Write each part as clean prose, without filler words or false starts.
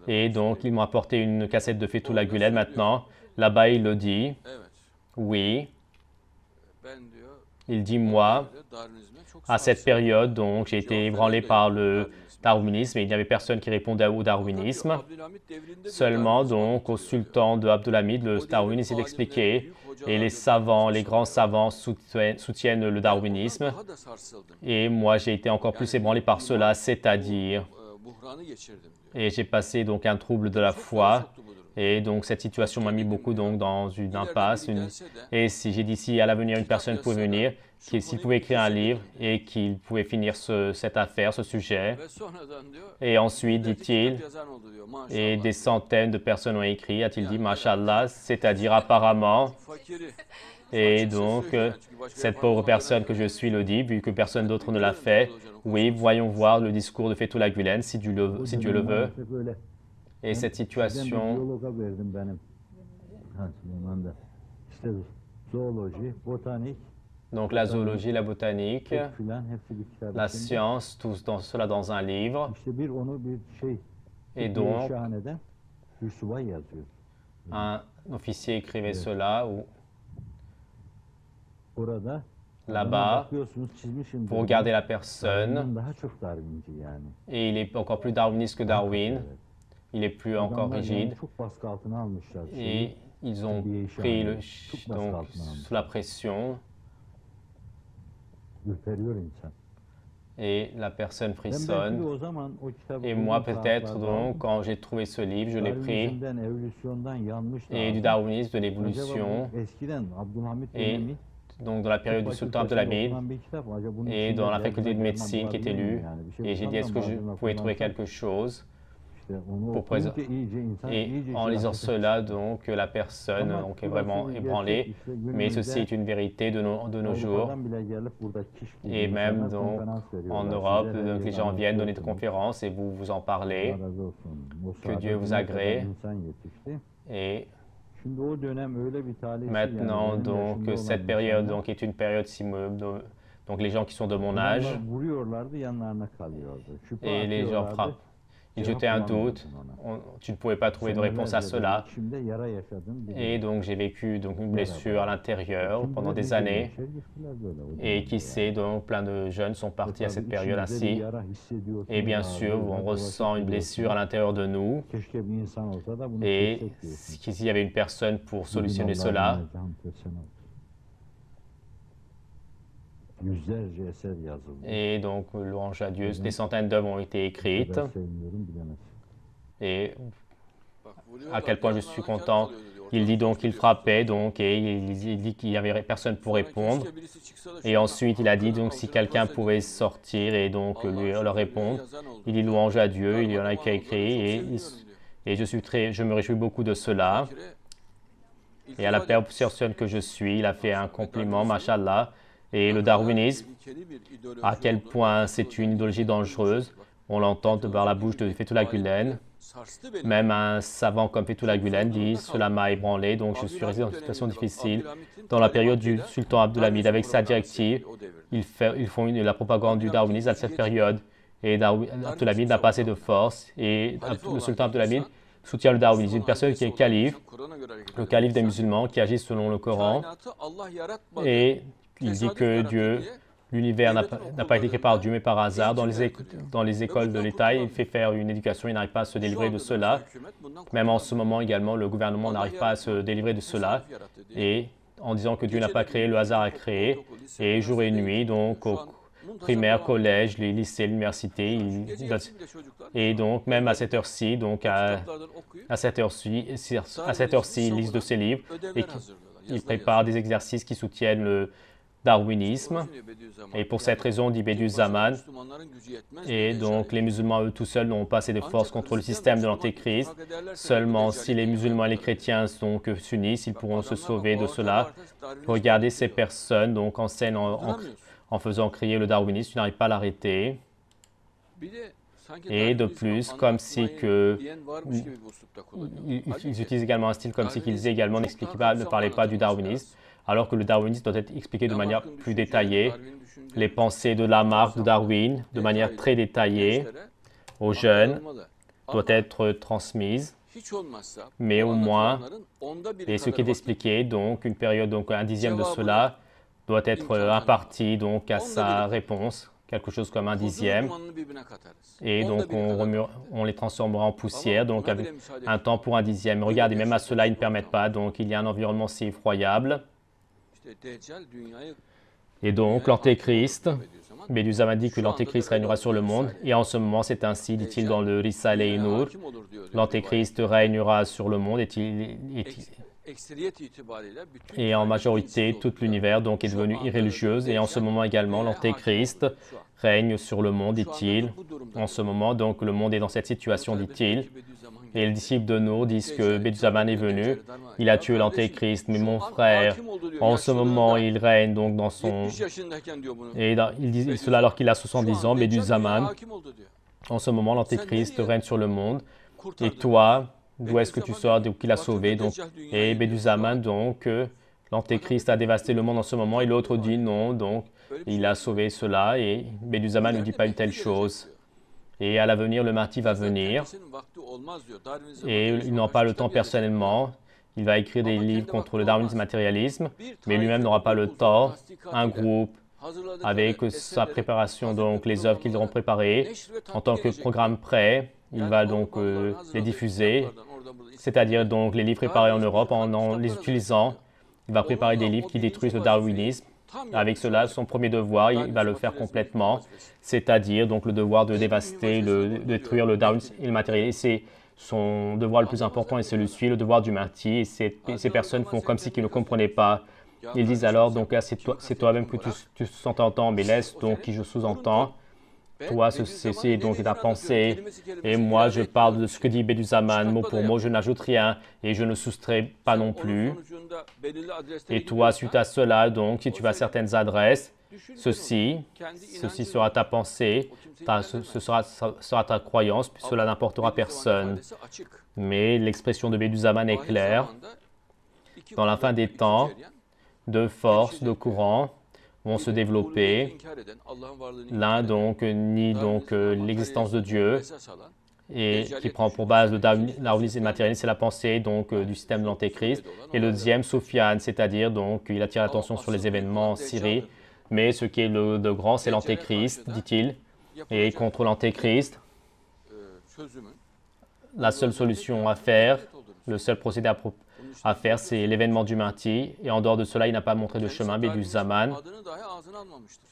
Et donc, ils m'ont apporté une cassette de Fethullah Gülen maintenant. Là-bas, il le dit. Oui, il dit, moi, à cette période, donc, j'ai été ébranlé par le darwinisme et il n'y avait personne qui répondait au darwinisme. Seulement, donc, au sultan de Abdülhamid, le darwinisme est expliqué et les savants, les grands savants soutiennent le darwinisme. Et moi, j'ai été encore plus ébranlé par cela, c'est-à-dire, et j'ai passé donc un trouble de la foi. Et donc, cette situation m'a mis beaucoup donc, dans une impasse. Et si j'ai dit si à l'avenir une personne pouvait venir, s'il pouvait écrire un livre et qu'il pouvait finir cette affaire, ce sujet. Et ensuite, dit-il, et des centaines de personnes ont écrit, a-t-il dit, Mashallah, c'est-à-dire apparemment. Et donc, cette pauvre personne que je suis le dit, vu que personne d'autre ne l'a fait. Oui, voyons voir le discours de Fethullah Gülen, si Dieu le veut. Et cette situation, donc la zoologie, la botanique, la science, tout cela dans un livre. Et donc, un officier écrivait cela là-bas, vous regardez la personne, et il est encore plus darwiniste que Darwin. Il est plus encore rigide et ils ont pris donc, sous la pression et la personne frissonne. Et moi peut-être donc quand j'ai trouvé ce livre, je l'ai pris et du darwinisme, de l'évolution et donc dans la période du sultan Abdülhamid et dans la faculté de médecine qui était lue et j'ai dit est-ce que je pouvais trouver quelque chose pour présenter. Et en lisant cela, donc, la personne donc, est vraiment ébranlée. Mais ceci est une vérité de nos jours. Et même donc, en Europe, donc, les gens viennent donner des conférences et vous en parlez. Que Dieu vous agrée. Et maintenant, donc, cette période donc, est une période donc, les gens qui sont de mon âge. Et les gens frappent. Il jetait un doute, tu ne pouvais pas trouver de réponse à cela. Et donc j'ai vécu donc, une blessure à l'intérieur pendant des années. Et qui sait, donc plein de jeunes sont partis à cette période ainsi. Et bien sûr, on ressent une blessure à l'intérieur de nous. Et s'il y avait une personne pour solutionner cela, et donc, louange à Dieu, des centaines d'œuvres ont été écrites. Et à quel point je suis content. Il dit donc qu'il frappait, donc, et il dit qu'il n'y avait personne pour répondre. Et ensuite, il a dit donc si quelqu'un pouvait sortir et donc leur répondre. Il dit louange à Dieu, il y en a qui a écrit, et je me réjouis beaucoup de cela. Et à la personne que je suis, il a fait un compliment, mashallah. Et le darwinisme, à quel point c'est une idéologie dangereuse. On l'entend par la bouche de Fethullah Gülen. Même un savant comme Fethullah Gülen dit « Cela m'a ébranlé, donc je suis resté dans une situation difficile. » Dans la période du sultan Abdülhamid, avec sa directive, ils font la propagande du darwinisme à cette période. Et Abdülhamid n'a pas assez de force. Et le sultan Abdülhamid soutient le darwinisme. Une personne qui est calife, le calife des musulmans, qui agit selon le Coran. Et il dit que l'univers n'a pas été créé par Dieu, mais par hasard. Dans les écoles de l'État, il fait faire une éducation, il n'arrive pas à se délivrer de cela. Même en ce moment également, le gouvernement n'arrive pas à se délivrer de cela. Et en disant que Dieu n'a pas créé, le hasard a créé. Et jour et nuit, donc au primaire, collège, les lycées, l'université. Et donc, même à cette heure-ci, donc à cette heure-ci, ils lisent de ces livres. Et ils préparent des exercices qui soutiennent le darwinisme. Et pour cette raison, dit Bediüzzaman, et donc les musulmans, eux tout seuls, n'ont pas assez de force contre le système de l'Antéchrist. Seulement si les musulmans et les chrétiens s'unissent, ils pourront se sauver de cela. Regardez ces personnes donc en scène en faisant crier le darwinisme, tu n'arrives pas à l'arrêter. Et de plus, comme si ils utilisent également un style comme si qu'ils disaient également ne parlaient pas du darwinisme, alors que le darwinisme doit être expliqué de manière plus détaillée. Les pensées de Lamarck, de Darwin, de manière très détaillée. aux jeunes doit être transmise, mais au moins, et ce qui est expliqué, donc une période, donc un dixième de cela doit être imparti donc à sa réponse, quelque chose comme un dixième, et donc on les transformera en poussière, donc avec un temps pour un dixième. Regardez, même à cela, ils ne permettent pas, donc il y a un environnement si effroyable. Et donc l'Antéchrist, Bediüzzaman dit que l'Antéchrist régnera sur le monde, et en ce moment c'est ainsi, dit-il dans le Risale-i Nur, l'Antéchrist régnera sur le monde, et en majorité, tout l'univers donc est devenu irreligieux, et en ce moment également, l'Antéchrist règne sur le monde, dit-il. En ce moment, donc, le monde est dans cette situation, dit-il. Et les disciples de Nour disent que Bediüzzaman est venu, il a tué l'Antéchrist, mais mon frère, en ce moment, il règne donc dans son... Et il dit cela alors qu'il a 70 ans, Bediüzzaman. En ce moment, l'Antéchrist règne sur le monde. Et toi, d'où est-ce que tu sors, d'où il a sauvé donc, et Bediüzzaman, donc, l'Antéchrist a dévasté le monde en ce moment, et l'autre dit non, donc, il a sauvé cela, et Bediüzzaman ne dit pas une telle chose. Et à l'avenir, le Mahdi va venir, et il n'aura pas le temps personnellement. Il va écrire des livres contre le darwinisme et le matérialisme, mais lui-même n'aura pas le temps. Un groupe, avec sa préparation, donc les œuvres qu'ils auront préparées, en tant que programme prêt, il va donc les diffuser, c'est-à-dire donc les livres préparés en Europe, en les utilisant, il va préparer des livres qui détruisent le darwinisme. Avec cela, son premier devoir, il va le faire complètement, c'est-à-dire donc le devoir de dévaster, de détruire le darwinisme et le matérialisme. C'est son devoir le plus important et celui-ci, le devoir du Mahdi. Et ces personnes font comme si ils ne comprenaient pas. Ils disent alors, donc, c'est toi-même que tu sous-entends, mais laisse donc qui je sous-entends. Toi, ceci donc ta pensée, et moi je parle de ce que dit Bediüzzaman, mot pour mot, je n'ajoute rien, et je ne soustrais pas non plus. Et toi, suite à cela, donc, si tu as certaines adresses, ceci sera ta pensée, ce sera ta croyance, puis cela n'importera personne. Mais l'expression de Bediüzzaman est claire. Dans la fin des temps, deux forces, deux courants vont se développer. L'un donc nie donc l'existence de Dieu et qui prend pour base le darwinisme et le matérialisme, c'est la pensée donc du système de l'Antéchrist. Et le deuxième, Soufiane, c'est-à-dire donc il attire l'attention sur les événements en Syrie, mais ce qui est de grand, c'est l'Antéchrist, dit-il. Et contre l'Antéchrist, la seule solution à faire, le seul procédé à faire, c'est l'événement du Mahdi. Et en dehors de cela, il n'a pas montré de chemin, Bediüzzaman.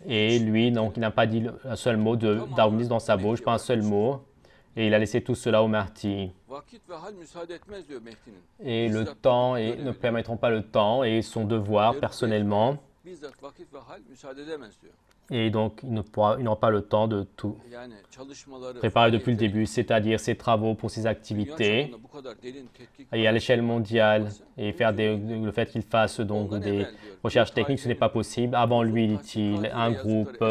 Et lui, donc, il n'a pas dit un seul mot de darwinisme dans sa bouche, pas un seul mot. Et il a laissé tout cela au Mahdi. Et le temps, ne permettront pas le temps et son devoir personnellement. Et donc, il n'aura pas le temps de tout préparer depuis le début, c'est-à-dire ses travaux pour ses activités, et à l'échelle mondiale, et faire le fait qu'il fasse donc des recherches techniques, ce n'est pas possible. Avant lui, dit-il, un groupe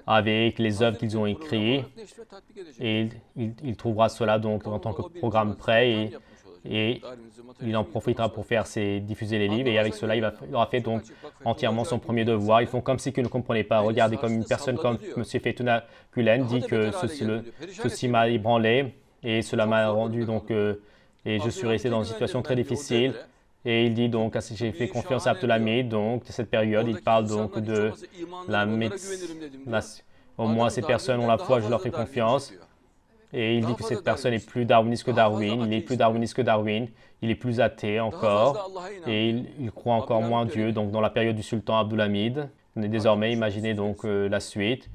avec les œuvres qu'ils ont écrites, et il trouvera cela donc en tant que programme prêt, et il en profitera pour diffuser les livres, et avec cela, il aura fait donc entièrement son premier devoir. Ils font comme si ils ne comprenaient pas. Regardez, comme une personne comme M. Fethullah Gülen dit que ceci m'a ébranlé, et cela m'a rendu donc, et je suis resté dans une situation très difficile. Et il dit donc, j'ai fait confiance à Abdulhamid, donc de cette période, il parle donc de au moins ces personnes ont la foi, je leur fais confiance. Et il dit que cette personne est plus darwiniste que Darwin, il est plus darwiniste que Darwin, il est plus athée encore, et il croit encore moins en Dieu. Donc dans la période du sultan Abdulhamid, désormais, imaginez donc la suite.